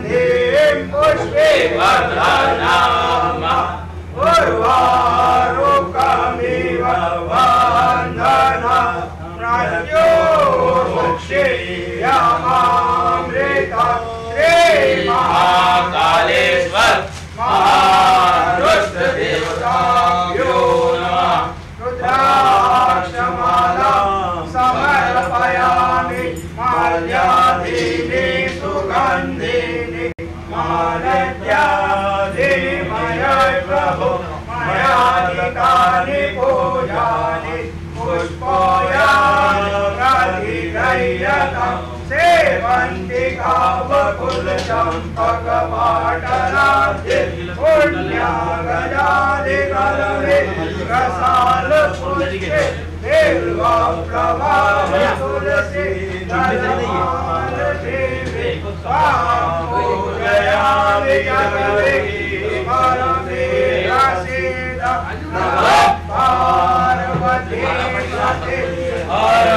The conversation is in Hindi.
पुष्पे वर्धनम् उर्वारुकमिव बन्धनम् प्रत्योक्षेयमामृता श्रीमहाकालेश्वर महारुद्रदेवताभ्यो नमः। रुद्राक्षमाला समर्पयामि माल्यादीनि सुगन्धिनि मालत्यादीनि मया प्रभो मयाधिकानि पूजानि पुष्पोयानि प्रतिगृह्यतां सेवन्ति कामकुलचम्पकपाटलाब्धे पुण्यागजादिकलवे रसालपुष्पे बिल्वप्रभावे तुलसी दलमालदेवे पूजयामि जगवे परमे रसिदा नमः पार्वती सती हर